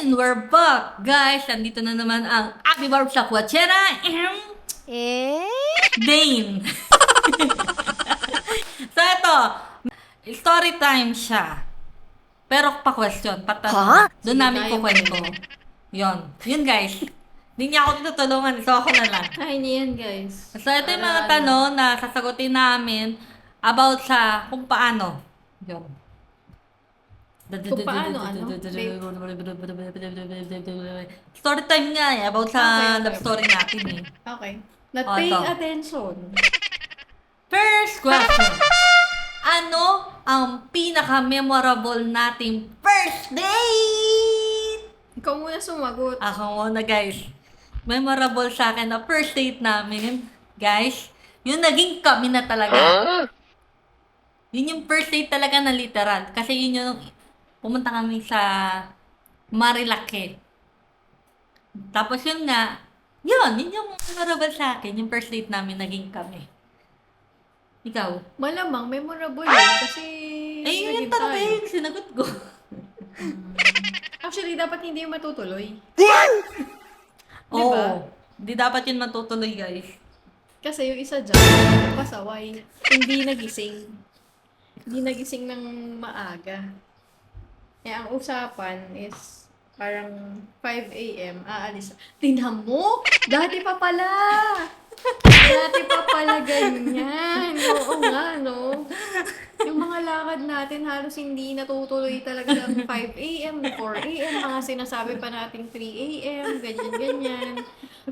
And we're back, guys. Andito na naman ang Abby Barb sa Quachera and Dane. So, ito. Story time siya. Pero pa-question, patanong. Doon namin kukwento. Yun, guys. Hindi niya ako tutulungan. So, ako na lang. Kaya niya yan, guys. So, ito yung mga tanong na sasagutin namin about sa kung paano. Yun. Kung paano, ano? Story time nga eh. About sa Okay. love story natin eh. Okay. Not paying ito. attention. First question. Ano ang pinaka-memorable nating first date? Ikaw muna sumagot. Ako muna, guys. Memorable sa akin na first date namin, guys, yung naging kami na talaga. Yun yung first date talaga na literal. Kasi yun yung pumunta kami sa Marilake. Tapos yun nga, yun yung memorable sa akin. Yung first date namin naging kami. Ikaw? Malamang memorable yun kasi Eh, yun naging talaga tayo. yung sinagot ko. Actually, dapat hindi yung matutuloy. Oo. Diba? Di dapat yun matutuloy, guys. Kasi yung isa dyan, pasaway. Hindi nagising. Hindi nagising ng maaga. Eh, ang usapan is parang 5 a.m. aalis. Tingnan mo! Dati pa pala! Dati pa pala ganyan. Oo nga, no? Yung mga lakad natin halos hindi natutuloy talaga ng 5 a.m., 4 a.m., mga sinasabi pa nating 3 a.m., ganyan-ganyan.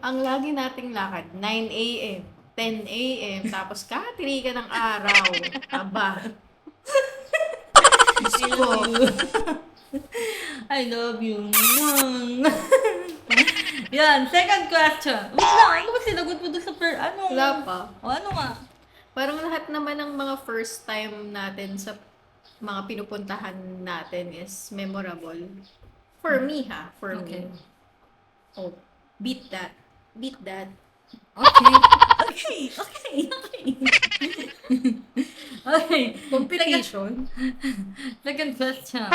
Ang lagi nating lakad, 9 a.m., 10 a.m., tapos katili ka ng araw. Aba. Diyos ko. I love you. Yan, second question. Wait lang, ano ba sinagot mo doon sa ano? Wala pa. O ano nga? Parang lahat naman ng mga first time natin sa mga pinupuntahan natin is memorable. For me, ha? For Okay. me. Oh, beat that. Beat that. Okay. Okay. Okay. Competition. Second question.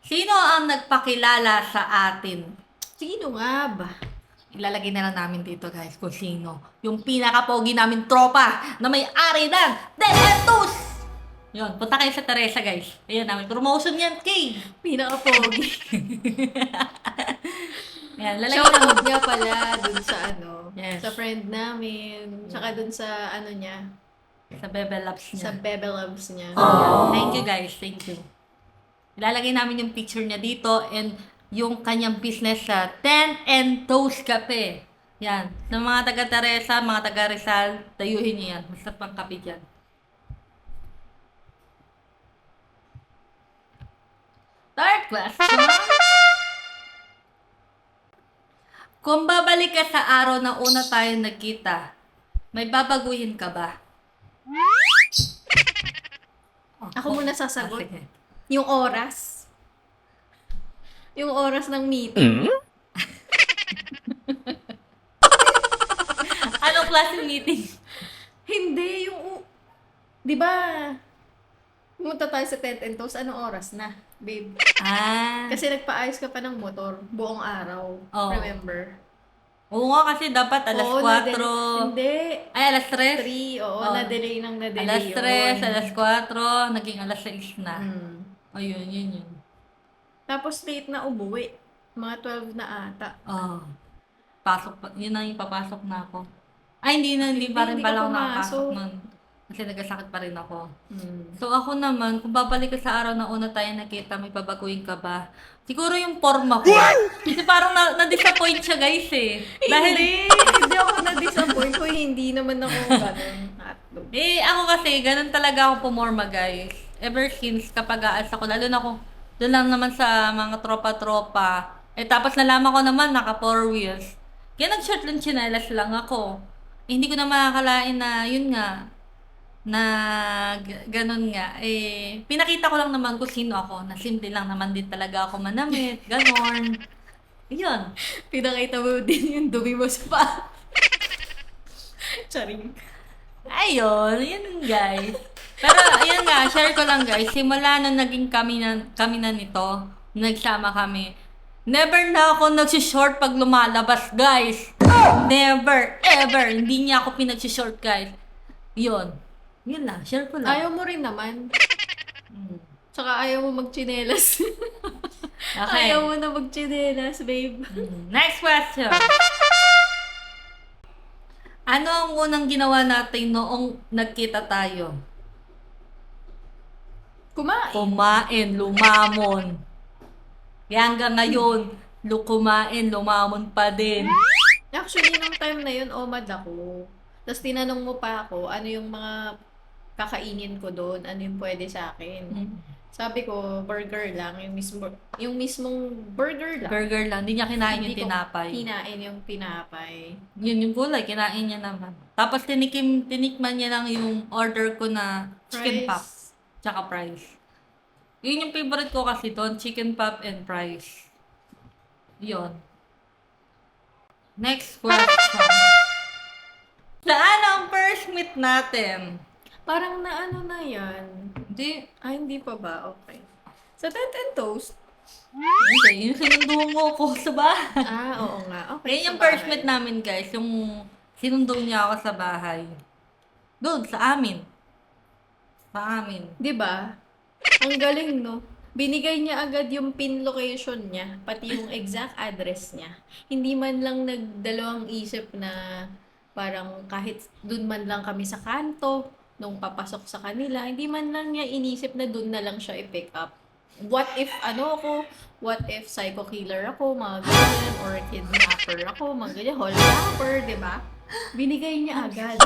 Sino ang nagpakilala sa atin? Sino nga ba? Ilalagay na lang namin dito, guys, kung sino. Yung pinaka-pogi namin tropa na may-ari ng Delentus! Yun, punta kayo sa Teresa, guys. Ayan namin. Promotion yan, Kay! Pinaka-pogi. Yan, lalagay Shoutout lang. nga pala dun sa ano, Yes. sa friend namin, tsaka dun sa ano niya, Sa Bebe Labs niya. sa Bebe Loves niya. Ayan. Thank you, guys. Thank you. Ilalagay namin yung picture niya dito and yung kanyang business sa Tent and Toast Cafe. Yan. Sa mga taga-Teresa, mga taga-Rizal, dayuhin niyo yan. Basta pang kape dyan. Third question. Kung babalik ka sa araw na una tayo nagkita, may babaguhin ka ba? Ako muna sasagot. Sige. Yung oras. Yung oras ng meeting. Anong klase meeting? Hindi, yung... Di ba? Pumunta tayo sa Tent and Toast, anong oras na, babe? Ah. Kasi nagpaayos ka pa ng motor buong araw. Oo. Remember? Oo nga kasi dapat alas Oo, 4. Hindi. Ay, alas 3. 3, oo, Oo. na-delay ng na-delay Alas 3, yun. alas 4, naging alas 6 na. Hmm. Ayun, yun. Tapos late na umuwi. Mga 12 na ata. Oh. Pasok pa. Yun na yung papasok na ako. Ay, hindi pa rin Hindi pala ka ako nakapasok pumasok. nun. Kasi nagkasakit pa rin ako. Hmm. So ako naman, kung babalik ka sa araw na una tayo nakita, may babaguhin ka ba? Siguro yung forma ko. Kasi parang na-disappoint siya, guys eh. Hindi ako na-disappoint kung hindi naman ako ganun. Hotdog. Eh, ako kasi, ganun talaga ako pumorma, guys. Ever since, kapag aas ako, lalo na ako, doon lang naman sa mga tropa-tropa. Eh, tapos nalaman ko naman, naka 4 wheels. Kaya nag-short lang chinelas lang ako. Eh, hindi ko na makakalain na, yun nga, na ganun nga. Eh, pinakita ko lang naman kung sino ako, na simple lang naman din talaga ako manamit, ganon. Yun. Pinakita mo din yung dumi mo sa paa. Charing. Ayun, yun guys. Pero, ayun nga, share ko lang guys. Simula nung naging kami na nito, nagsama kami, never na ako nagsishort pag lumalabas, guys. Never, ever. Hindi niya ako pinagsishort, guys. Yun. Yun lang, share ko lang. Ayaw mo rin naman. Tsaka ayaw mo magchinelas. Okay. Ayaw mo na magchinelas, babe. Next question. Ano ang unang ginawa natin noong nagkita tayo? Kumain, lumamon. Kaya hanggang ngayon, kumain, lumamon pa din. Actually, nung time na yun, omad ako. Tapos tinanong mo pa ako, ano yung mga kakainin ko doon, ano yung pwede sa akin. Sabi ko, burger lang, yung mismong burger lang. Burger lang, hindi niya kinain yung Hindi ko tinapay. Kinain yung tinapay. Yun yung gulay, kinain niya naman. Tapos tinikman niya lang yung order ko na chicken pop. Tsaka fries. Yun yung favorite ko kasi doon, chicken pop and fries. Yun. Next question. Saan ang first meet natin? Parang na ano na yan. Hindi pa ba? Okay. Sa Tent and Toast. Hindi, yung sinundo mo ko sa bahay. Oo nga. Okay. Yan yung sa first bahay. meet namin guys, yung sinundo niya ako sa bahay. Doon, sa amin. Sa amin. 'Di ba? Ang galing, no? Binigay niya agad yung pin location niya, pati yung exact address niya. Hindi man lang nagdalawang isip na parang kahit dun man lang kami sa kanto, nung papasok sa kanila, hindi man lang niya inisip na dun na lang siya i-pick up. What if what if psycho killer ako, mga ganyan, or kidnapper ako, mga ganyan, holographer, di ba? Binigay niya agad.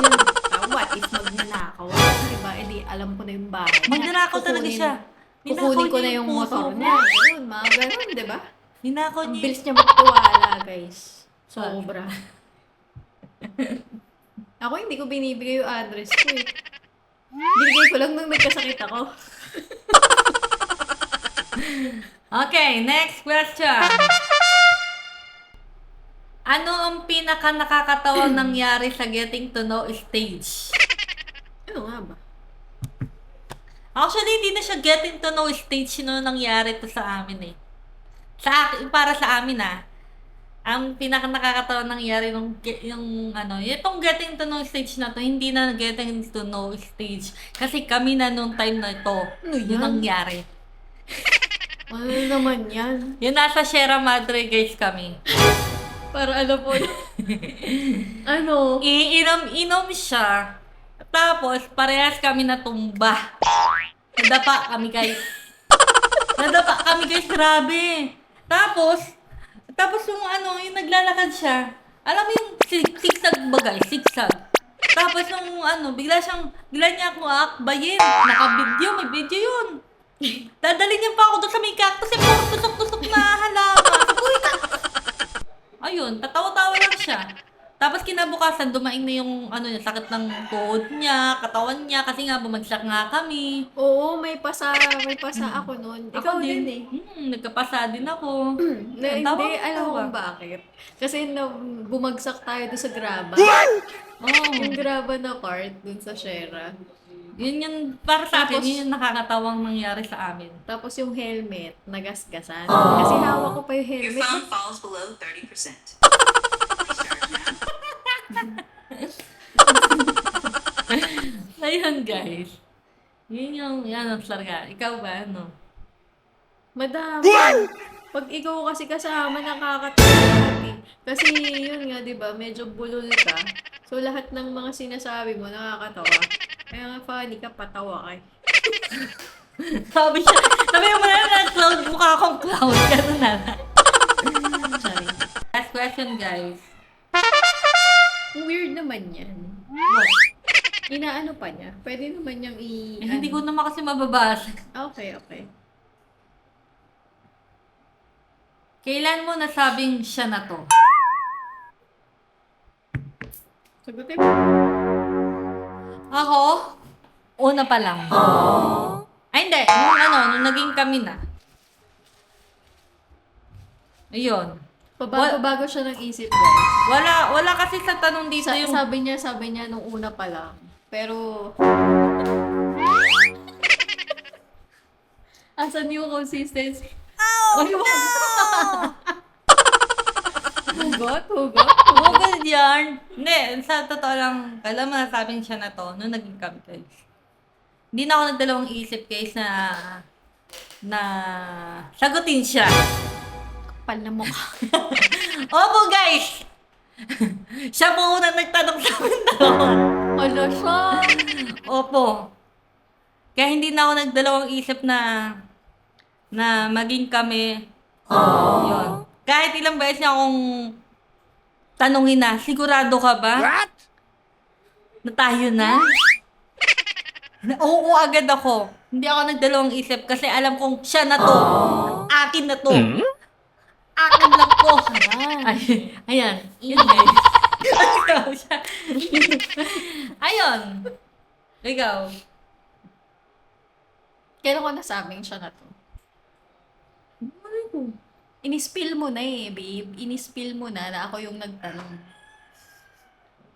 What if magnanakaw? Di ba? Eh di, alam ko na yung bahay niya. Magnanakaw talaga siya. Kukunin ko na yung puso motor ko. niya. Ayun, mga ganun, di ba? Ninakaw Ang niya. bilis niya magtiwala, guys. Sobra. Ako hindi ko binibigay yung address ko eh. Binigay ko lang nung nagkasakit ako. Okay, next question. Ano ang pinaka nakakatawang nangyari sa getting to know stage? Ano nga ba? Actually, hindi na siya getting to know stage no nangyari to sa amin eh. Sa akin, para sa amin ang pinaka nakakatawa nangyari itong getting to know stage na to, hindi na getting to know stage. Kasi kami na nung time na ito, Ano yun yan? nangyari. Ano naman yan? Yun nasa Sierra Madre guys kami. Para ano po. Ano? Iinom siya. Tapos, parehas kami natumba. Nadapa kami guys. Grabe. Tapos yung naglalakad siya. Alam mo yung zigzag ba guys? Zigzag. Tapos bigla niya ako aakbayin. Naka-video, may video yun. Dadali niya pa ako doon sa may cactus. Puro tusok-tusok na halaman. Uy, ayun, tatawa-tawa lang siya. Tapos kinabukasan, dumaing na yung sakit ng tuhod niya, katawan niya, kasi nga bumagsak nga kami. Oo, may pasa ako nun. Ikaw din eh. Nagkapasa din ako. Hindi, Tawa. alam mo kung bakit. Kasi bumagsak tayo doon sa graba. Oh, Yung graba na part dun sa Sierra. yun yung, para sa akin, Tapos- yun yung nakakatawang nangyari sa amin. Tapos yung helmet, nagasgasan. Kasi hawak ko pa yung Your helmet. phone falls below 30%. Ayun guys. Yan ang talaga. Ikaw ba, Madami. Pag ikaw kasi kasama, nakakatawa lahat eh. Kasi yun nga, di ba, medyo bulol ka. So, lahat ng mga sinasabi mo, nakakatawa. Kaya nga, funny ka, patawa ka eh. Sabi mo na cloud, mukha akong cloud. Ganun na lang. Sorry. Last question, guys. Weird naman yan. What? Inaano pa niya? Pwede naman niyang Hindi ko naman kasi mababasa. Okay. Kailan mo nasabing siya na to? Sagutin mo. Ako? Una pa lang. Ay, hindi. Nung naging kami na. Ayun. Pabago-bago siya ng isip guys. Wala kasi sa tanong dito yung... Sabi niya nung una pa lang. Pero, Asan yung consistency? Oh, no! Hugot? Google yarn. Hindi, sa totoo lang, alam mo, nasabing siya na to, nung naging kami guys. Hindi na ako nagdalawang isip guys na sagutin siya. Kapal na mukha. Opo guys! Siya po unang nagtanong sa amin dalawa. Hala siya. Opo. Kaya hindi na ako nagdalawang isip na maging kami. Yun. Kahit ilang beses niya akong tanungin na, sigurado ka ba? What? Na tayo na? Oo, agad ako. Hindi ako nagdalawang isip kasi alam kong siya na to. Akin na to. Akin lang to. Ayan. Yun guys. Ikaw siya. Ayun. Ikaw. Kailan ko nasabing siya na to? Inispill mo na eh, babe. Inispill mo na ako yung nagtanong.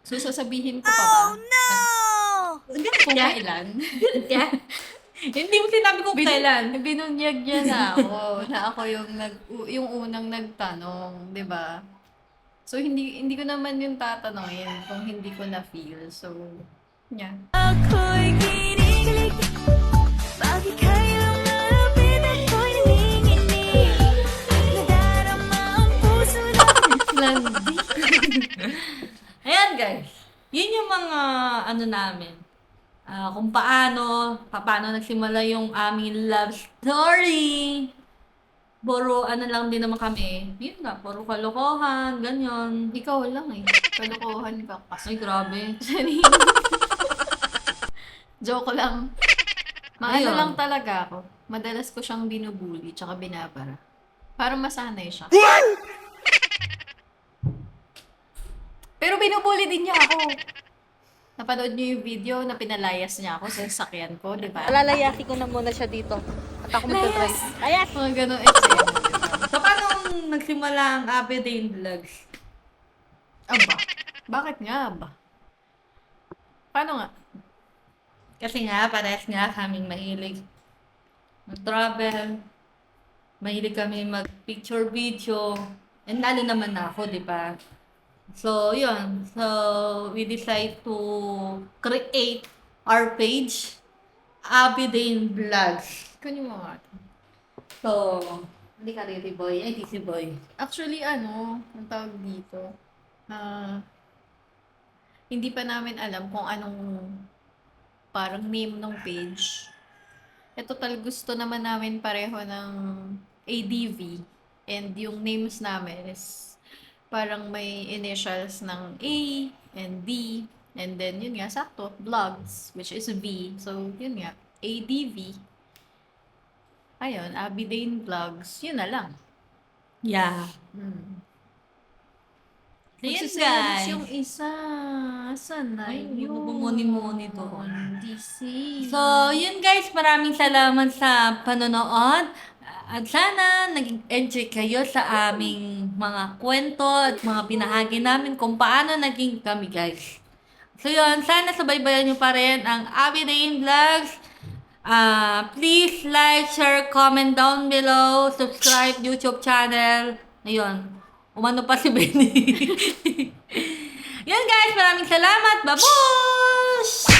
So, sasabihin ko pa ba? Oh, no! Kung kailan? Hindi mo sinabi kung kailan. Binunyag niya na ako. Na ako yung unang nagtanong, di ba? So, hindi ko naman yung tatanungin kung hindi ko na-feel. So, yeah. Ako'y kinikilig, bakit kailang malapit ako'y nanginginig, nadarama ang puso Landi. Ayan guys. Yun yung mga ano namin. Kung paano nagsimula yung aming love story. Puro ano lang din naman kami. Yun nga, puro kalokohan, ganyan. Ikaw lang eh. Kalokohan ka kasi. Ay, grabe. Joke lang. Maano Ayun. lang talaga ako. Madalas ko siyang binubuli tsaka binabara. Para masanay siya. Pero binubuli din niya ako. Napanood niyo yung video na pinalayas niya ako sa sakyan ko, di ba? Lalayasi ko na muna siya dito. At ako magta-try. Ayas! Mga ganun eksena. So, paano nagsimula ang Abby Dane Vlogs? Aba, bakit nga ba? Paano nga? Kasi nga, parehas nga kaming mahilig mag-travel. Mahilig kami mag-picture video. And lalo naman ako, di ba? So, yun. So, we decide to create our page, Abby Dane Vlogs. Kunin mo nga. So, hindi ka Riri Boy, ay DC Boy. Actually, ang tawag dito, hindi pa namin alam kung anong parang name ng page. Total gusto naman namin pareho ng ADV. And yung names namin is parang may initials ng A and D. And then, yun nga, sakto, vlogs, which is V. So, yun nga, ADV. Ayun, Abby Dane Vlogs. Yun na lang. Yeah. So, yun Magsiselos guys. yung isa. Saan na Ay, yun? bumuni-muni doon. DC. So, yun guys, maraming salamat sa panonood. At sana nag-enjoy kayo sa aming mga kwento at mga binahagi namin kung paano naging kami guys. So yun, sana subaybayan nyo pa rin ang Abby Dane Vlogs. Please like, share, comment down below, subscribe YouTube channel. Ayun, umano pa si Benny. Yun guys, maraming salamat. Babush!